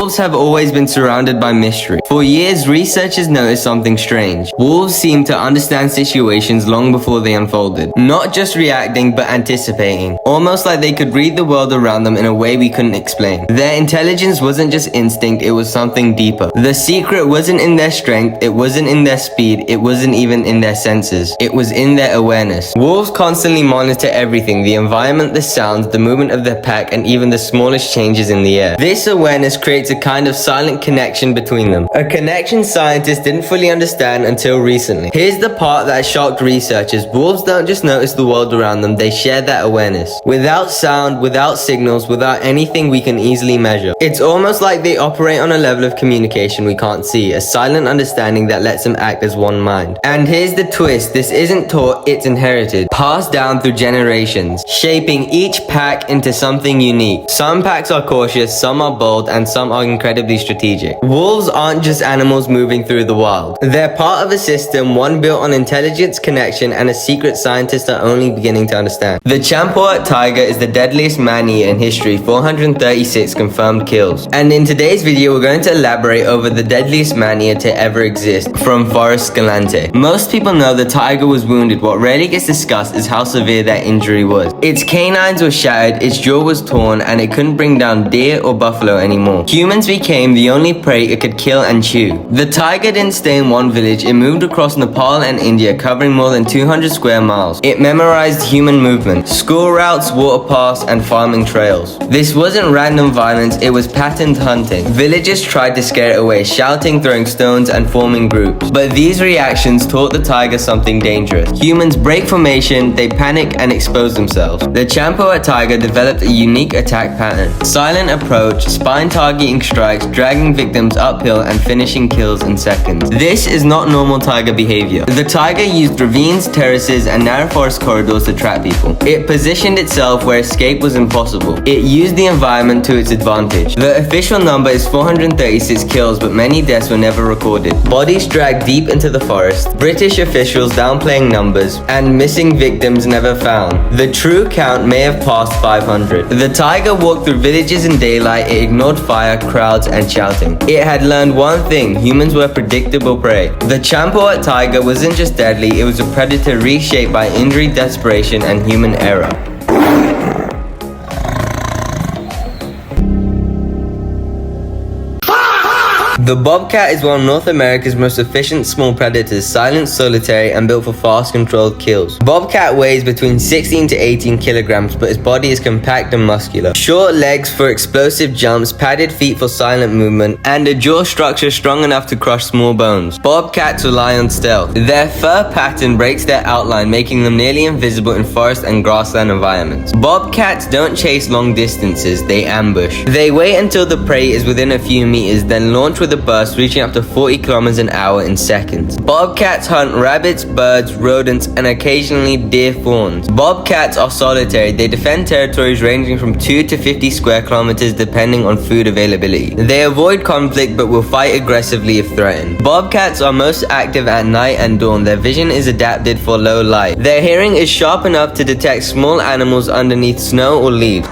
Wolves have always been surrounded by mystery. For years, researchers noticed something strange. Wolves seemed to understand situations long before they unfolded. Not just reacting, but anticipating. Almost like they could read the world around them in a way we couldn't explain. Their intelligence wasn't just instinct, it was something deeper. The secret wasn't in their strength, it wasn't in their speed, it wasn't even in their senses. It was in their awareness. Wolves constantly monitor everything, the environment, the sounds, the movement of their pack, and even the smallest changes in the air. This awareness creates a kind of silent connection between them. A connection scientists didn't fully understand until recently. Here's the part that shocked researchers. Wolves don't just notice the world around them, they share that awareness. Without sound, without signals, without anything we can easily measure. It's almost like they operate on a level of communication we can't see, a silent understanding that lets them act as one mind. And here's the twist, this isn't taught, it's inherited, passed down through generations, shaping each pack into something unique. Some packs are cautious, some are bold, and some are incredibly strategic. Wolves aren't just animals moving through the wild. They're part of a system, one built on intelligence, connection, and a secret scientists are only beginning to understand. The Champawat tiger is the deadliest man-eater in history, 436 confirmed kills. And in today's video, we're going to elaborate over the deadliest man-eater to ever exist, from Forrest Galante. Most people know the tiger was wounded. What rarely gets discussed is how severe that injury was. Its canines were shattered, its jaw was torn, and it couldn't bring down deer or buffalo anymore. Humans became the only prey it could kill and chew. The tiger didn't stay in one village, it moved across Nepal and India, covering more than 200 square miles. It memorized human movement, school routes, water paths, and farming trails. This wasn't random violence, it was patterned hunting. Villagers tried to scare it away, shouting, throwing stones, and forming groups. But these reactions taught the tiger something dangerous. Humans break formation, they panic and expose themselves. The Champawat tiger developed a unique attack pattern. Silent approach, spine targeting strikes, dragging victims uphill and finishing kills in seconds. This is not normal tiger behavior. The tiger used ravines, terraces, and narrow forest corridors to trap people. It positioned itself where escape was impossible. It used the environment to its advantage. The official number is 436 kills, but many deaths were never recorded. Bodies dragged deep into the forest, British officials downplaying numbers, and missing victims never found. The true count may have passed 500. The tiger walked through villages in daylight, it ignored fire, crowds, and shouting. It had learned one thing, humans were predictable prey. The Champawat tiger wasn't just deadly, it was a predator reshaped by injury, desperation, and human error. The bobcat is one of North America's most efficient small predators, silent, solitary, and built for fast, controlled kills. Bobcat weighs between 16 to 18 kilograms, but its body is compact and muscular. Short legs for explosive jumps, padded feet for silent movement, and a jaw structure strong enough to crush small bones. Bobcats rely on stealth. Their fur pattern breaks their outline, making them nearly invisible in forest and grassland environments. Bobcats don't chase long distances, they ambush. They wait until the prey is within a few meters, then launch with a burst reaching up to 40 kilometers an hour in seconds. Bobcats hunt rabbits, birds, rodents, and occasionally deer fawns. Bobcats are solitary. They defend territories ranging from 2 to 50 square kilometers depending on food availability. They avoid conflict but will fight aggressively if threatened. Bobcats are most active at night and dawn. Their vision is adapted for low light. Their hearing is sharp enough to detect small animals underneath snow or leaves.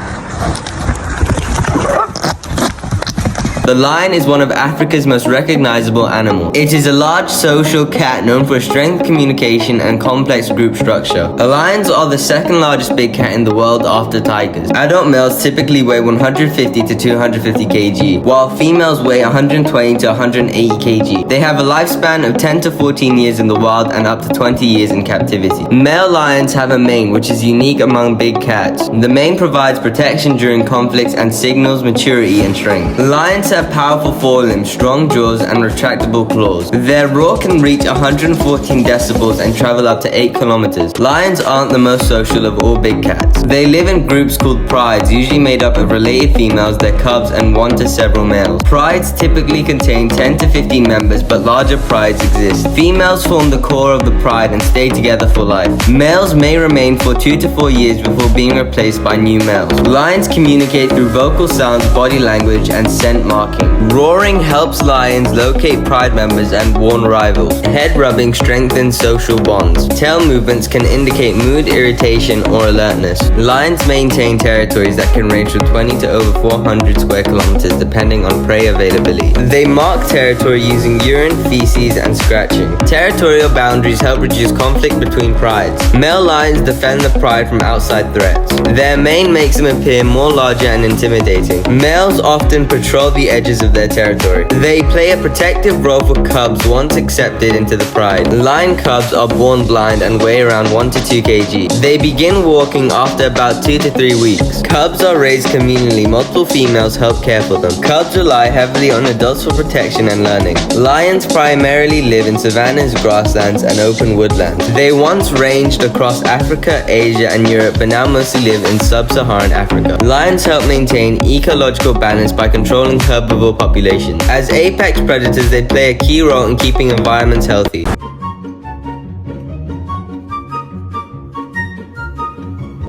The lion is one of Africa's most recognizable animals. It is a large social cat known for strength, communication, and complex group structure. Lions are the second largest big cat in the world after tigers. Adult males typically weigh 150 to 250 kg, while females weigh 120 to 180 kg. They have a lifespan of 10 to 14 years in the wild and up to 20 years in captivity. Male lions have a mane, which is unique among big cats. The mane provides protection during conflicts and signals maturity and strength. Lions have powerful forelimbs, strong jaws, and retractable claws. Their roar can reach 114 decibels and travel up to 8 kilometers. Lions aren't the most social of all big cats. They live in groups called prides, usually made up of related females, their cubs, and 1 to several males. Prides typically contain 10 to 15 members, but larger prides exist. Females form the core of the pride and stay together for life. Males may remain for 2 to 4 years before being replaced by new males. Lions communicate through vocal sounds, body language, and scent markers. marking. Roaring helps lions locate pride members and warn rivals. Head rubbing strengthens social bonds. Tail movements can indicate mood, irritation, or alertness. Lions maintain territories that can range from 20 to over 400 square kilometers depending on prey availability. They mark territory using urine, feces, and scratching. Territorial boundaries help reduce conflict between prides. Male lions defend the pride from outside threats. Their mane makes them appear more larger and intimidating. Males often patrol the edges of their territory. They play a protective role for cubs once accepted into the pride. Lion cubs are born blind and weigh around 1 to 2 kg. They begin walking after about 2 to 3 weeks. Cubs are raised communally. Multiple females help care for them. Cubs rely heavily on adults for protection and learning. Lions primarily live in savannas, grasslands, and open woodlands. They once ranged across Africa, Asia, and Europe, but now mostly live in sub-Saharan Africa. Lions help maintain ecological balance by controlling herbivore populations. As apex predators, they play a key role in keeping environments healthy.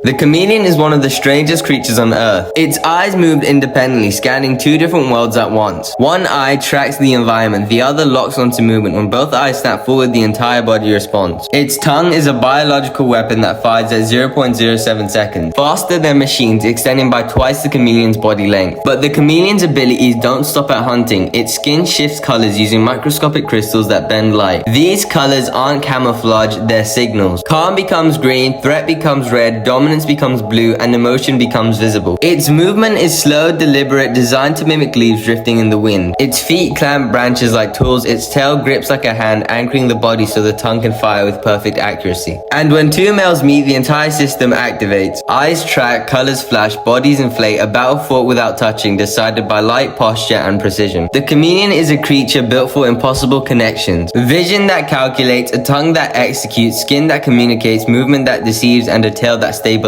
The chameleon is one of the strangest creatures on Earth. Its eyes move independently, scanning 2 different worlds at once. One eye tracks the environment, the other locks onto movement. When both eyes snap forward, the entire body responds. Its tongue is a biological weapon that fires at 0.07 seconds, faster than machines, extending by twice the chameleon's body length. But the chameleon's abilities don't stop at hunting. Its skin shifts colors using microscopic crystals that bend light. These colors aren't camouflage, they're signals. Calm becomes green, threat becomes red, dominance becomes blue, and emotion becomes visible. Its movement is slow, deliberate, designed to mimic leaves drifting in the wind. Its feet clamp branches like tools, its tail grips like a hand, anchoring the body so the tongue can fire with perfect accuracy. And when 2 males meet, the entire system activates. Eyes track, colors flash, bodies inflate, a battle fought without touching, decided by light, posture, and precision. The chameleon is a creature built for impossible connections. Vision that calculates, a tongue that executes, skin that communicates, movement that deceives, and a tail that stabilizes.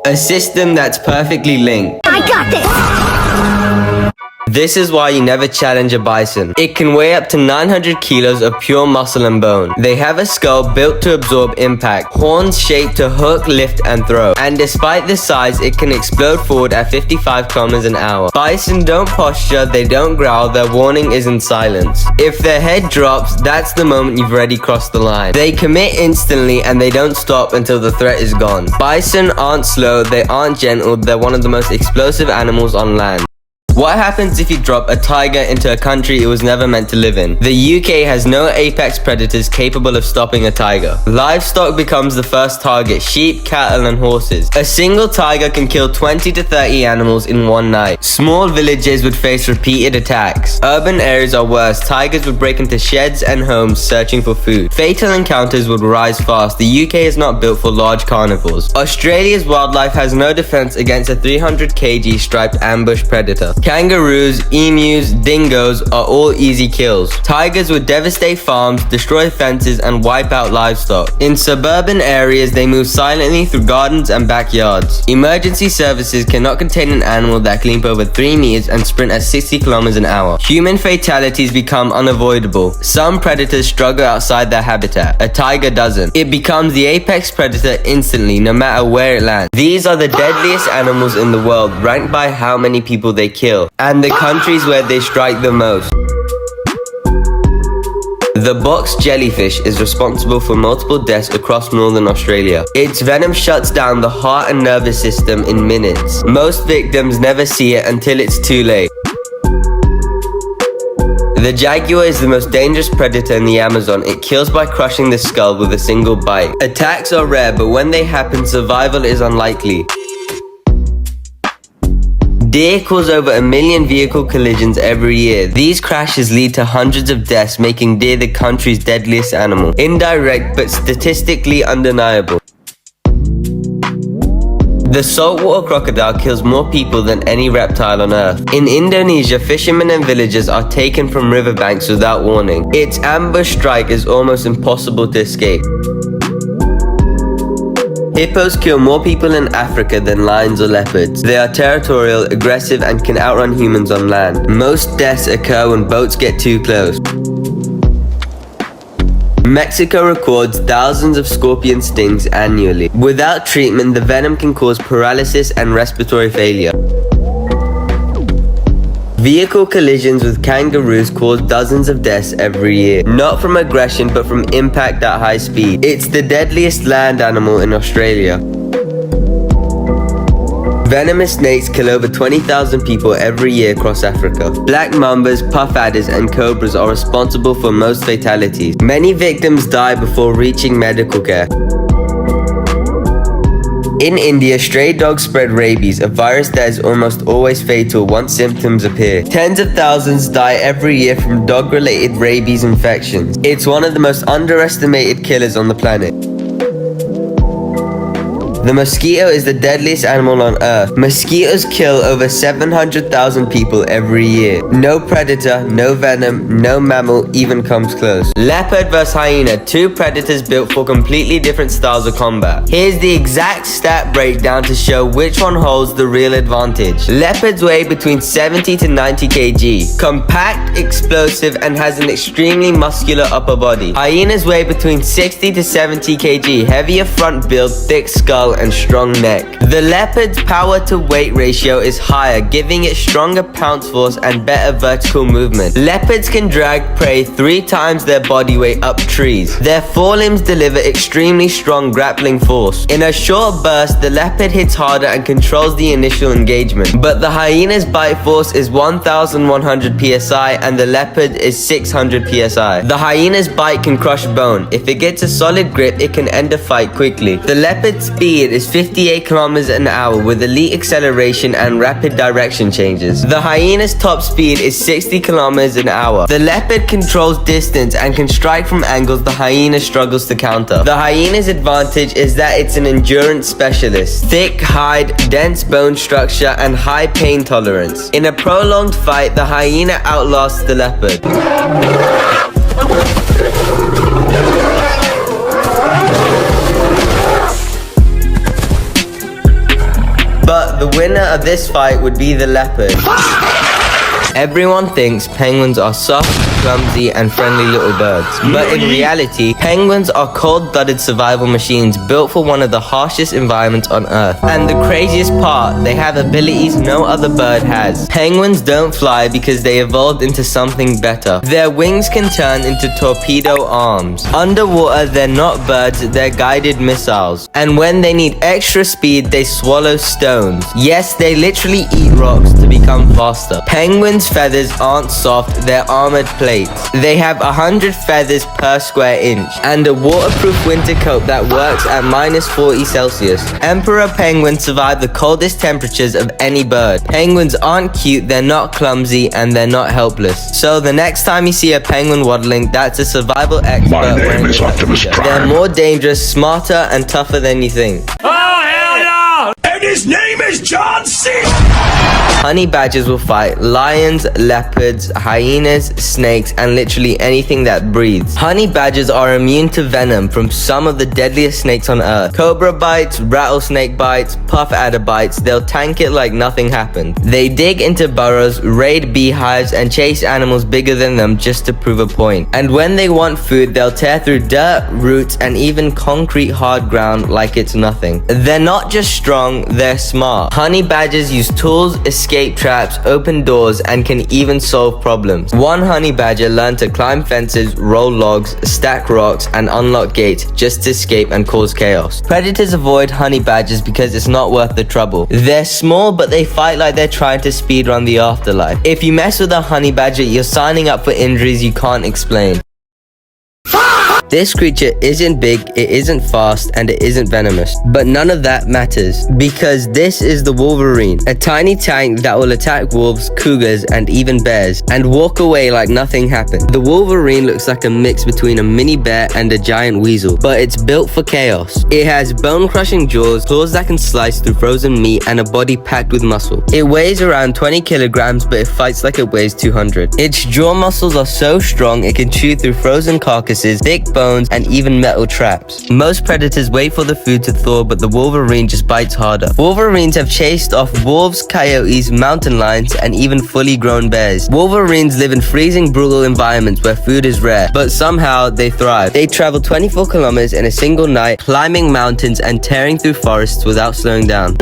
A system that's perfectly linked. I got this! This is why you never challenge a bison. It can weigh up to 900 kilos of pure muscle and bone. They have a skull built to absorb impact, horns shaped to hook, lift, and throw. And despite this size, it can explode forward at 55 kilometers an hour. Bison don't posture, they don't growl, their warning is in silence. If their head drops, that's the moment you've already crossed the line. They commit instantly and they don't stop until the threat is gone. Bison aren't slow, they aren't gentle, they're one of the most explosive animals on land. What happens if you drop a tiger into a country it was never meant to live in? The UK has no apex predators capable of stopping a tiger. Livestock becomes the first target: sheep, cattle, and horses. A single tiger can kill 20 to 30 animals in one night. Small villages would face repeated attacks. Urban areas are worse. Tigers would break into sheds and homes searching for food. Fatal encounters would rise fast. The UK is not built for large carnivores. Australia's wildlife has no defense against a 300 kg striped ambush predator. Kangaroos, emus, dingoes are all easy kills. Tigers would devastate farms, destroy fences, and wipe out livestock. In suburban areas, they move silently through gardens and backyards. Emergency services cannot contain an animal that can leap over 3 meters and sprint at 60 kilometers an hour. Human fatalities become unavoidable. Some predators struggle outside their habitat. A tiger doesn't. It becomes the apex predator instantly, no matter where it lands. These are the deadliest animals in the world, ranked by how many people they kill, and the countries where they strike the most. The box jellyfish is responsible for multiple deaths across northern Australia. Its venom shuts down the heart and nervous system in minutes. Most victims never see it until it's too late. The jaguar is the most dangerous predator in the Amazon. It kills by crushing the skull with a single bite. Attacks are rare, but when they happen, survival is unlikely. Deer cause over 1 million vehicle collisions every year. These crashes lead to hundreds of deaths, making deer the country's deadliest animal. Indirect, but statistically undeniable. The saltwater crocodile kills more people than any reptile on Earth. In Indonesia, fishermen and villagers are taken from riverbanks without warning. Its ambush strike is almost impossible to escape. Hippos kill more people in Africa than lions or leopards. They are territorial, aggressive, and can outrun humans on land. Most deaths occur when boats get too close. Mexico records thousands of scorpion stings annually. Without treatment, the venom can cause paralysis and respiratory failure. Vehicle collisions with kangaroos cause dozens of deaths every year. Not from aggression, but from impact at high speed. It's the deadliest land animal in Australia. Venomous snakes kill over 20,000 people every year across Africa. Black mambas, puff adders, and cobras are responsible for most fatalities. Many victims die before reaching medical care. In India, stray dogs spread rabies, a virus that is almost always fatal once symptoms appear. Tens of thousands die every year from dog-related rabies infections. It's one of the most underestimated killers on the planet. The mosquito is the deadliest animal on Earth. Mosquitoes kill over 700,000 people every year. No predator, no venom, no mammal even comes close. Leopard vs hyena, two predators built for completely different styles of combat. Here's the exact stat breakdown to show which one holds the real advantage. Leopards weigh between 70 to 90 kg. Compact, explosive, and has an extremely muscular upper body. Hyenas weigh between 60 to 70 kg. Heavier front build, thick skull, and strong neck. The leopard's power to weight ratio is higher, giving it stronger pounce force and better vertical movement. Leopards can drag prey 3 times their body weight up trees. Their forelimbs deliver extremely strong grappling force. In a short burst, the leopard hits harder and controls the initial engagement. But the hyena's bite force is 1,100 psi and the leopard is 600 psi. The hyena's bite can crush bone. If it gets a solid grip, it can end a fight quickly. The leopard's speed is 58 kilometers an hour with elite acceleration and rapid direction changes. The hyena's top speed is 60 kilometers an hour. The leopard controls distance and can strike from angles the hyena struggles to counter. The hyena's advantage is that it's an endurance specialist. Thick hide, dense bone structure, and high pain tolerance. In a prolonged fight, the hyena outlasts the leopard. But the winner of this fight would be the leopard. Everyone thinks penguins are soft, clumsy, and friendly little birds. But in reality, penguins are cold-blooded survival machines built for one of the harshest environments on Earth. And the craziest part, they have abilities no other bird has. Penguins don't fly because they evolved into something better. Their wings can turn into torpedo arms. Underwater, they're not birds, they're guided missiles. And when they need extra speed, they swallow stones. Yes, they literally eat rocks to become faster. Penguins' feathers aren't soft, they're armored plates. They have 100 feathers per square inch and a waterproof winter coat that works at -40 Celsius. Emperor penguins survive the coldest temperatures of any bird. Penguins aren't cute, they're not clumsy, and they're not helpless. So the next time you see a penguin waddling, that's a survival expert. My name is Optimus Prime. They're more dangerous, smarter, and tougher than you think. Oh, hell yeah! And his name is John C. Honey badgers will fight lions, leopards, hyenas, snakes, and literally anything that breathes. Honey badgers are immune to venom from some of the deadliest snakes on Earth. Cobra bites, rattlesnake bites, puff adder bites, they'll tank it like nothing happened. They dig into burrows, raid beehives, and chase animals bigger than them just to prove a point. And when they want food, they'll tear through dirt, roots, and even concrete hard ground like it's nothing. They're not just strong, they're smart. Honey badgers use tools, escape traps, open doors, and can even solve problems. One honey badger learned to climb fences, roll logs, stack rocks, and unlock gates just to escape and cause chaos. Predators avoid honey badgers because it's not worth the trouble. They're small, but they fight like they're trying to speedrun the afterlife. If you mess with a honey badger, you're signing up for injuries you can't explain. This creature isn't big, it isn't fast, and it isn't venomous. But none of that matters, because this is the wolverine, a tiny tank that will attack wolves, cougars, and even bears, and walk away like nothing happened. The wolverine looks like a mix between a mini bear and a giant weasel, but it's built for chaos. It has bone-crushing jaws, claws that can slice through frozen meat, and a body packed with muscle. It weighs around 20 kilograms, but it fights like it weighs 200. Its jaw muscles are so strong it can chew through frozen carcasses, thick bones, and even metal traps. Most predators wait for the food to thaw, but the wolverine just bites harder. Wolverines have chased off wolves, coyotes, mountain lions, and even fully grown bears. Wolverines live in freezing, brutal environments where food is rare, but somehow they thrive. They travel 24 kilometers in a single night, climbing mountains and tearing through forests without slowing down.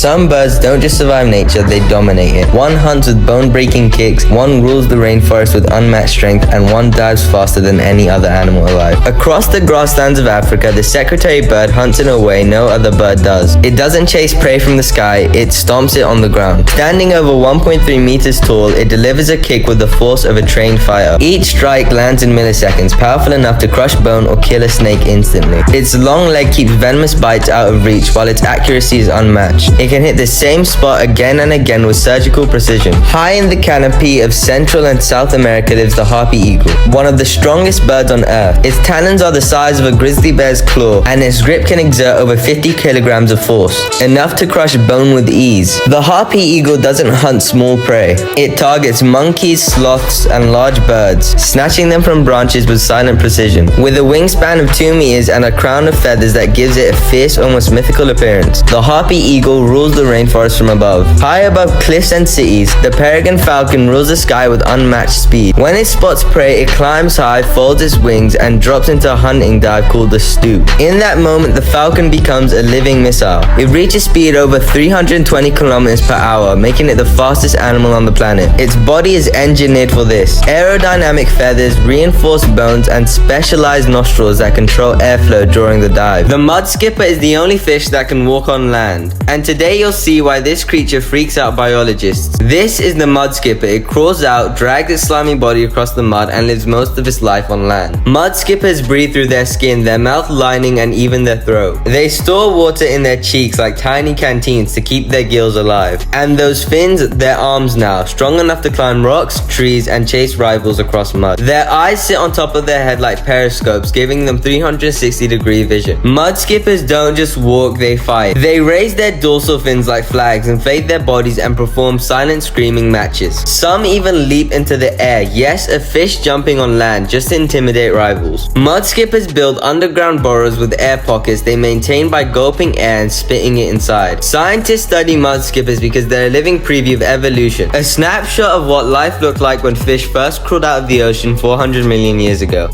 Some birds don't just survive nature, they dominate it. One hunts with bone-breaking kicks, one rules the rainforest with unmatched strength, and one dives faster than any other animal alive. Across the grasslands of Africa, the secretary bird hunts in a way no other bird does. It doesn't chase prey from the sky, it stomps it on the ground. Standing over 1.3 meters tall, it delivers a kick with the force of a trained fighter. Each strike lands in milliseconds, powerful enough to crush bone or kill a snake instantly. Its long leg keeps venomous bites out of reach, while its accuracy is unmatched. It can hit the same spot again and again with surgical precision. High in the canopy of Central and South America lives the harpy eagle, one of the strongest birds on earth. Its talons are the size of a grizzly bear's claw, and its grip can exert over 50 kilograms of force, enough to crush bone with ease. The harpy eagle doesn't hunt small prey. It targets monkeys, sloths, and large birds, snatching them from branches with silent precision. With a wingspan of 2 meters and a crown of feathers that gives it a fierce, almost mythical appearance, the harpy eagle rules the rainforest from above. High above cliffs and cities, the peregrine falcon rules the sky with unmatched speed. When it spots prey, it climbs high, folds its wings, and drops into a hunting dive called the stoop. In that moment, the falcon becomes a living missile. It reaches speed over 320 kilometers per hour, making it the fastest animal on the planet. Its body is engineered for this. Aerodynamic feathers, reinforced bones, and specialized nostrils that control airflow during the dive. The mudskipper is the only fish that can walk on land, and today you'll see why this creature freaks out biologists. This is the mudskipper. It crawls out, drags its slimy body across the mud, and lives most of its life on land. Mudskippers breathe through their skin, their mouth lining, and even their throat. They store water in their cheeks like tiny canteens to keep their gills alive. And those fins, their arms now, strong enough to climb rocks, trees, and chase rivals across mud. Their eyes sit on top of their head like periscopes, giving them 360-degree vision. Mudskippers don't just walk, they fight. They raise their dorsal fins like flags, inflate their bodies, and perform silent screaming matches. Some even leap into the air, yes, a fish jumping on land, just to intimidate rivals. Mudskippers build underground burrows with air pockets they maintain by gulping air and spitting it inside. Scientists study mudskippers because they're a living preview of evolution, a snapshot of what life looked like when fish first crawled out of the ocean 400 million years ago.